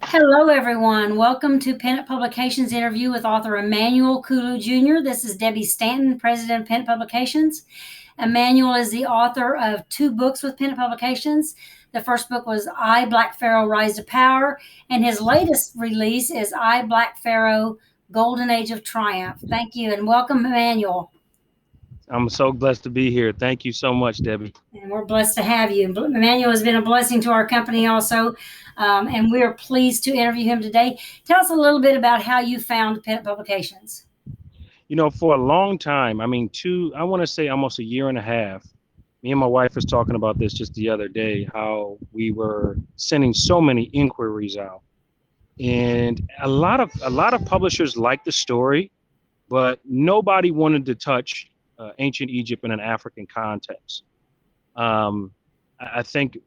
Hello, everyone. Welcome to Pennant Publications interview with author Emmanuel Kulu Jr. This is Debi Stanton, president of Pennant Publications. Emmanuel is the author of two books with Pennant Publications. The first book was I, Black Pharaoh, Rise to Power, and his latest release is I, Black Pharaoh, Golden Age of Triumph. Thank you, and welcome, Emmanuel. I'm so blessed to be here. Thank you so much, Debbie. And we're blessed to have you. Emmanuel has been a blessing to our company also, and we are pleased to interview him today. Tell us a little bit about how you found Pennant Publications. For a long time, I want to say almost a year and a half, me and my wife was talking about this just the other day, how we were sending so many inquiries out. And a lot of publishers liked the story, but nobody wanted to touch ancient Egypt in an African context. I think,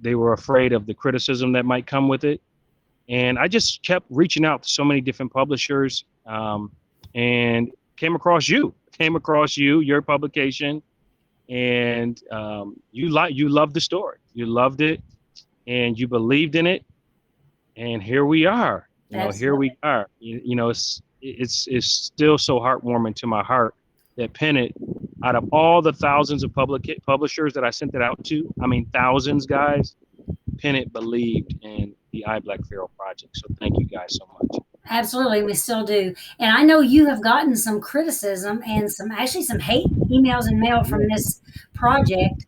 they were afraid of the criticism that might come with it. And I just kept reaching out to so many different publishers and came across you, your publication. And you loved the story. You loved it and you believed in it. And here we are. Here we are. It's still so heartwarming to my heart that Pennant, out of all the thousands of publishers that I sent it out to, thousands, guys, Pennant believed in the I, Black Pharaoh project. So thank you guys so much. Absolutely, we still do. And I know you have gotten some criticism and some hate emails and mail from this project,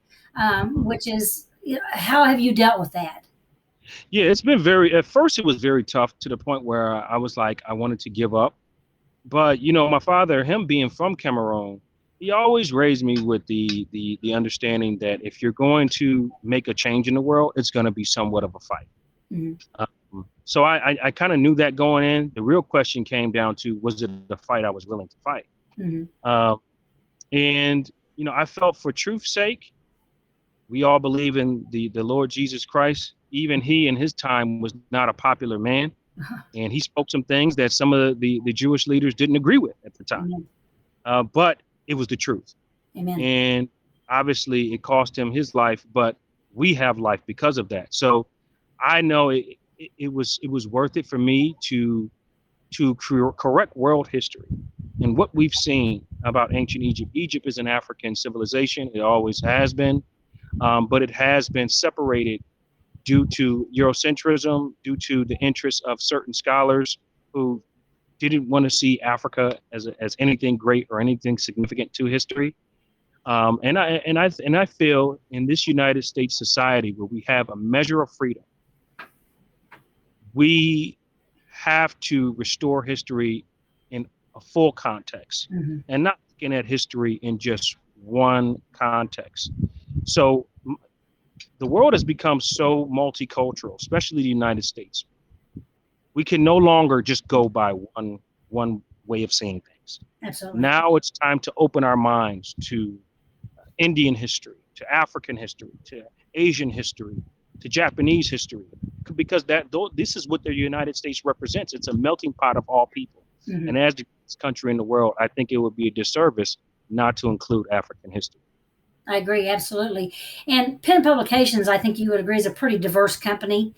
which is, how have you dealt with that? Yeah, at first it was very tough to the point where I was like, I wanted to give up. But, my father, him being from Cameroon, he always raised me with the understanding that if you're going to make a change in the world, it's going to be somewhat of a fight. Mm-hmm. So I kind of knew that going in. The real question came down to, was it the fight I was willing to fight? Mm-hmm. And I felt, for truth's sake, we all believe in the Lord Jesus Christ. Even he in his time was not a popular man. And he spoke some things that some of the Jewish leaders didn't agree with at the time. But it was the truth. Amen. And obviously it cost him his life, but we have life because of that. So I know it was worth it for me to correct world history and what we've seen about ancient Egypt. Egypt is an African civilization. It always has been, but it has been separated due to Eurocentrism, due to the interests of certain scholars who didn't want to see Africa as anything great or anything significant to history. And I feel in this United States society where we have a measure of freedom, we have to restore history in a full context, mm-hmm. and not looking at history in just one context. So the world has become so multicultural, especially the United States. We can no longer just go by one way of seeing things. Absolutely. Now it's time to open our minds to Indian history, to African history, to Asian history, to Japanese history, because this is what the United States represents. It's a melting pot of all people. Mm-hmm. And as the greatest country in the world, I think it would be a disservice not to include African history. I agree, absolutely. And Pennant Publications, I think you would agree, is a pretty diverse company.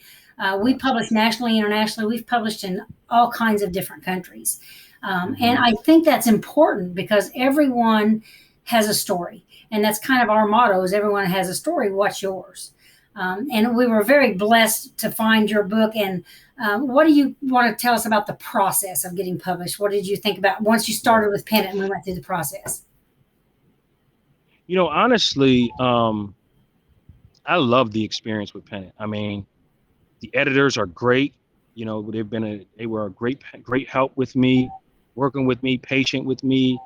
We publish nationally, internationally. We've published in all kinds of different countries. And I think that's important because everyone has a story. And that's kind of our motto, is everyone has a story, what's yours? And we were very blessed to find your book. And what do you want to tell us about the process of getting published? What did you think about once you started with Pennant and we went through the process? Honestly, I love the experience with Pennant. The editors are great. They were a great help with me, working with me, patient with me,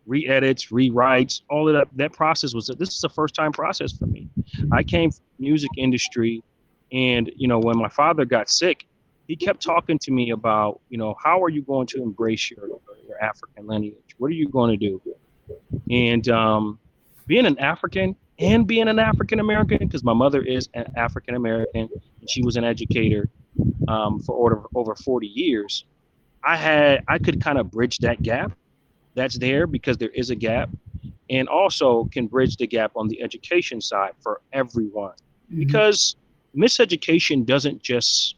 re-edits, rewrites, all of that process this is a first time process for me. I came from the music industry, and, when my father got sick, he kept talking to me about, how are you going to embrace your African lineage? What are you going to do? And being an African and being an African American, because my mother is an African American and she was an educator for over 40 years, I could kind of bridge that gap that's there, because there is a gap, and also can bridge the gap on the education side for everyone. Mm-hmm. Because miseducation doesn't just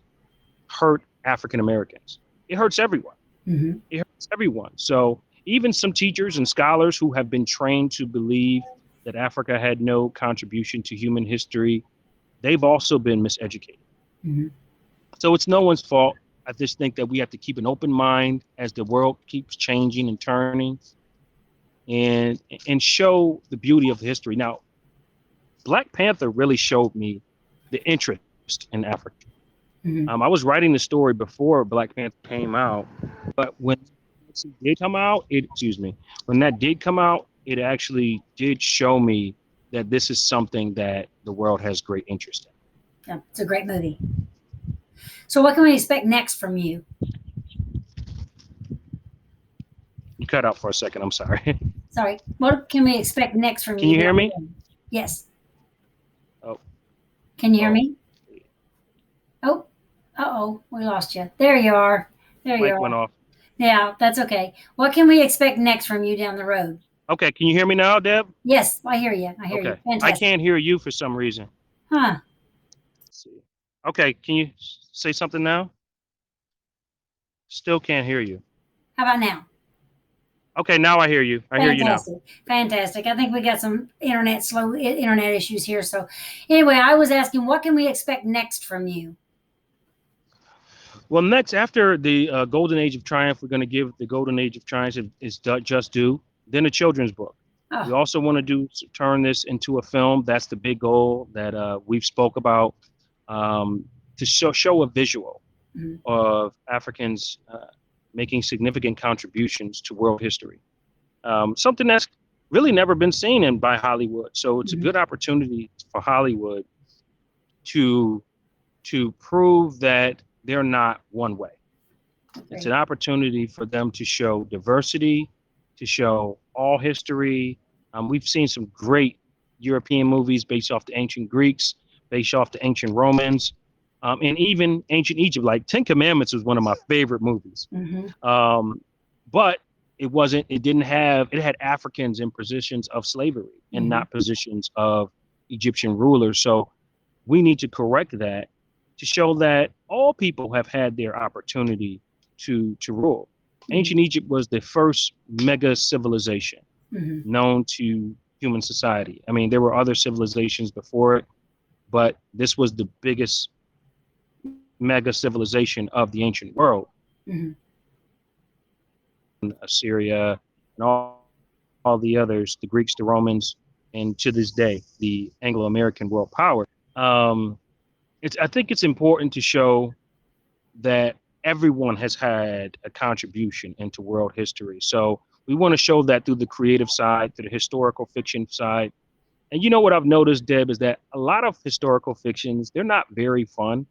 hurt African Americans. It hurts everyone. Mm-hmm. It hurts everyone. So even some teachers and scholars who have been trained to believe that Africa had no contribution to human history, they've also been miseducated. Mm-hmm. So it's no one's fault. I just think that we have to keep an open mind as the world keeps changing and turning, and show the beauty of the history. Now, Black Panther really showed me the interest in Africa. Mm-hmm. I was writing the story before Black Panther came out, but when it did come out, when that did come out, it actually did show me that this is something that the world has great interest in. Yeah, it's a great movie. So what can we expect next from you? You cut out for a second. I'm sorry. Sorry. What can we expect next from you? Can you hear me? Yes. Oh. Can you hear me? Oh. Uh-oh. We lost you. There you are. There you are. Mic went off. Yeah, that's okay. What can we expect next from you down the road? Okay. Can you hear me now, Deb? Yes, I hear you. I hear you. Fantastic. I can't hear you for some reason. Huh. Let's see. Okay. Can you say something now? Still can't hear you. How about now? Okay, now I hear you. I hear you now. Fantastic. I think we got some internet issues here. So anyway, I was asking, what can we expect next from you? Well, next, after the Golden Age of Triumph, we're going to give the Golden Age of Triumph is just due. Then a children's book. Oh. We also want to turn this into a film. That's the big goal that we've spoke about, to show a visual Mm-hmm. of Africans making significant contributions to world history. Something that's really never been seen by Hollywood. So it's Mm-hmm. a good opportunity for Hollywood to prove that they're not one way. Okay. It's an opportunity for them to show diversity, to show all history. We've seen some great European movies based off the ancient Greeks, based off the ancient Romans, and even ancient Egypt. Like Ten Commandments was one of my favorite movies. Mm-hmm. But it had Africans in positions of slavery and not positions of Egyptian rulers. So we need to correct that to show that all people have had their opportunity to rule. Mm-hmm. Ancient Egypt was the first mega civilization known to human society. I mean, there were other civilizations before it, but this was the biggest mega civilization of the ancient world. Mm-hmm. Assyria and all the others, the Greeks, the Romans, and to this day, the Anglo-American world power. I think it's important to show that everyone has had a contribution into world history. So we want to show that through the creative side, through the historical fiction side. And you know what I've noticed, Deb, is that a lot of historical fictions, they're not very fun.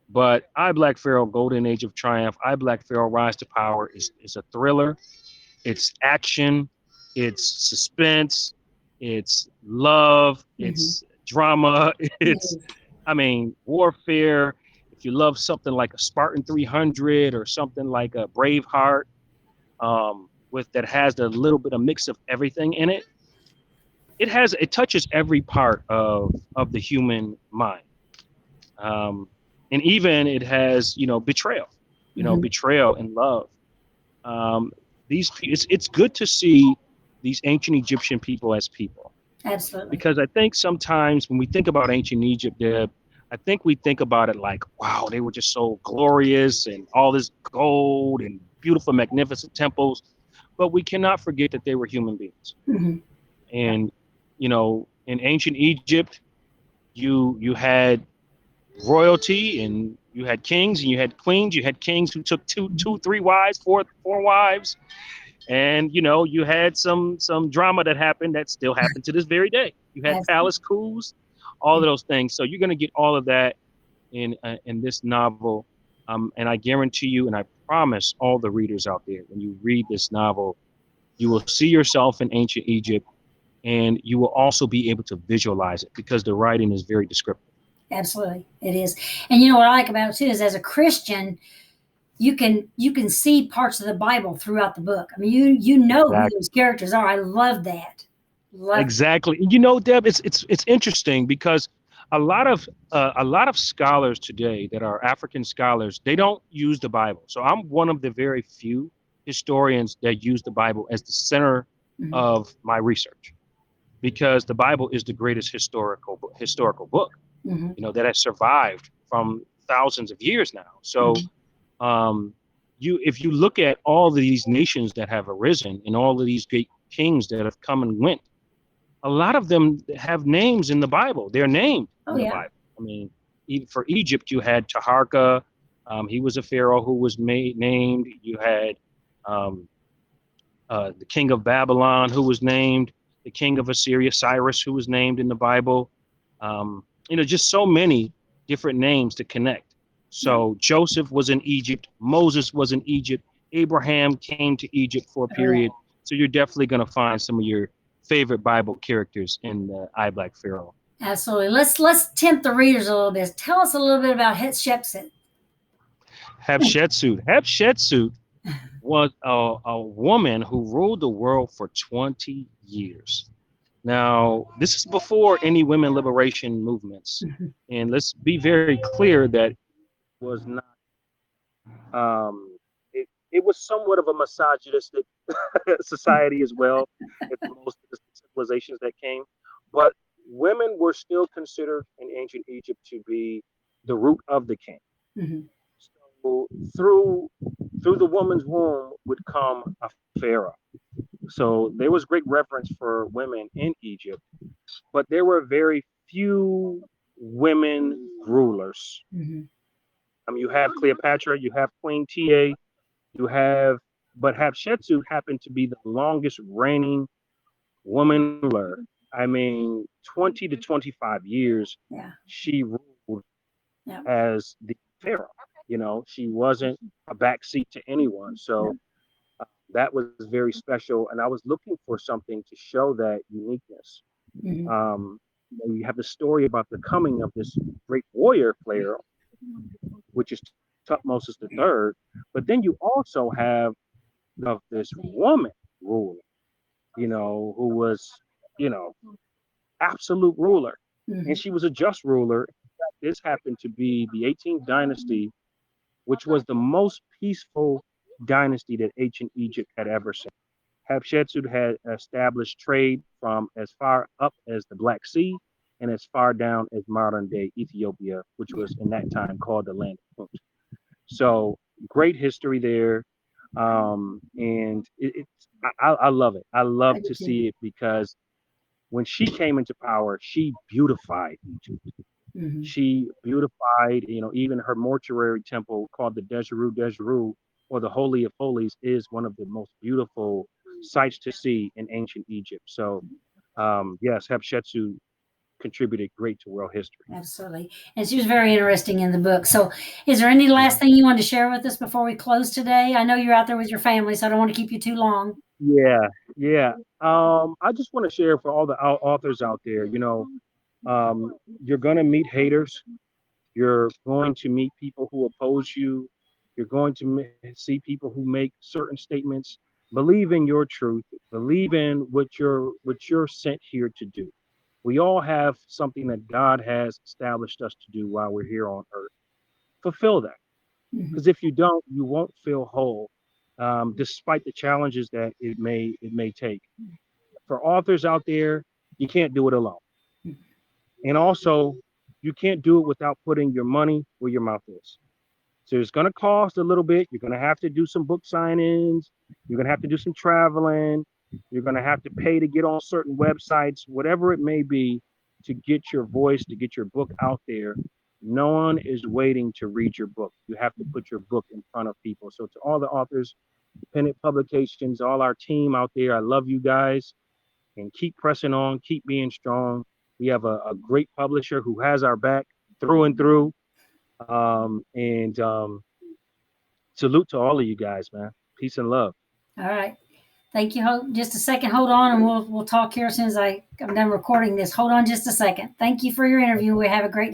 But I, Black Pharaoh, Golden Age of Triumph, I, Black Pharaoh, Rise to Power is a thriller. It's action. It's suspense. It's love. It's drama. It's, warfare. If you love something like a Spartan 300 or something like a Braveheart, that has a little bit of mix of everything in it, it touches every part of the human mind. And even it has, betrayal, betrayal and love. It's good to see these ancient Egyptian people as people. Absolutely. Because I think sometimes when we think about ancient Egypt, Deb, I think we think about it like, wow, they were just so glorious and all this gold and beautiful, magnificent temples. But we cannot forget that they were human beings. Mm-hmm. And, in ancient Egypt, you had royalty and you had kings and you had queens. You had kings who took two, 3 wives, four wives. And, you had some drama that happened that still happened to this very day. You had palace coups, all of those things. So you're going to get all of that in this novel. And I guarantee you, and I promise all the readers out there, when you read this novel, you will see yourself in ancient Egypt, and you will also be able to visualize it because the writing is very descriptive. Absolutely, it is. And you know what I like about it too is, as a Christian, you can see parts of the Bible throughout the book. I mean, you know who those characters are. I love that. Exactly. And Deb, it's interesting because a lot of scholars today that are African scholars, they don't use the Bible. So I'm one of the very few historians that use the Bible as the center Mhm. of my research, because the Bible is the greatest historical book, Mhm. that has survived from thousands of years now. So Mhm. um, if you look at all of these nations that have arisen and all of these great kings that have come and went, a lot of them have names in the Bible. They're named Oh in the yeah. Bible. I mean, for Egypt, you had Taharka. He was a pharaoh who was named. You had um, the king of Babylon, who was named. The king of Assyria, Cyrus, who was named in the Bible. Just so many different names to connect. Yeah. So Joseph was in Egypt. Moses was in Egypt. Abraham came to Egypt for a Oh yeah. period. So you're definitely going to find some of your favorite Bible characters in the I Black Pharaoh. Absolutely. Let's tempt the readers a little bit. Tell us a little bit about Hatshepsut. Hatshepsut was a woman who ruled the world for 20 years. Now, this is before any women liberation movements. Mhm. And let's be very clear that was not, it was somewhat of a misogynistic society as well as most of the civilizations that came. But women were still considered in ancient Egypt to be the root of the king. Mhm. So through the woman's womb would come a pharaoh. So there was great reverence for women in Egypt, but there were very few women rulers. Mhm. You have Cleopatra, you have Queen Ta, you have, but Hatshepsut happened to be the longest reigning woman ruler. I mean, 20 to 25 years Yeah. she ruled Yeah. as the pharaoh. She wasn't a backseat to anyone. Yeah. So that was very special. And I was looking for something to show that uniqueness. Mhm. Um, you have the story about the coming of this great warrior Pharaoh, which is Tutmosis the Third, but then you also have of this woman ruler, who was, you know, absolute ruler, and Mhm. she was a just ruler. This happened to be the 18th dynasty, which was the most peaceful dynasty that ancient Egypt had ever seen. Hatshepsut had established trade from as far up as the Black Sea and as far down as modern day Ethiopia, which Yeah. was in that time called the land of Punt. So great history there. And I love it. I love I do to too. see it because when she came into power, she beautified Egypt. Mhm. She beautified, even her mortuary temple called the Dejeru, or the Holy of Holies, is one of the most beautiful sights to see in ancient Egypt. So, yes, Hatshepsut contributed great to world history. Absolutely. And she was very interesting in the book. So, is there any last Mhm. thing you want to share with us before we close today? I know you're out there with your family, so I don't want to keep you too long. Yeah, yeah. I just want to share for all the authors out there, you're going to meet haters. You're going to meet people who oppose you. You're going to see people who make certain statements. Believe in your truth. Believe in what you're sent here to do. We all have something that God has established us to do while we're here on earth. Fulfill that, Mhm. because if you don't, you won't feel whole, despite the challenges that it may take. For authors out there, you can't do it alone, and also you can't do it without putting your money where your mouth is. So it's going to cost a little bit. You're going to have to do some book signings. You're going to have to do some traveling. You're going to have to pay to get on certain websites, whatever it may be, to get your voice, to get your book out there. No one is waiting to read your book. You have to put your book in front of people. So to all the authors, independent publications, all our team out there, I love you guys, and keep pressing on, keep being strong. We have a great publisher who has our back through and through. And salute to all of you guys, man. Peace and love. All right. Thank you. Just a second. Hold on, and we'll talk here as soon as I'm done recording this. Hold on just a second. Thank you for your interview. We have a great day.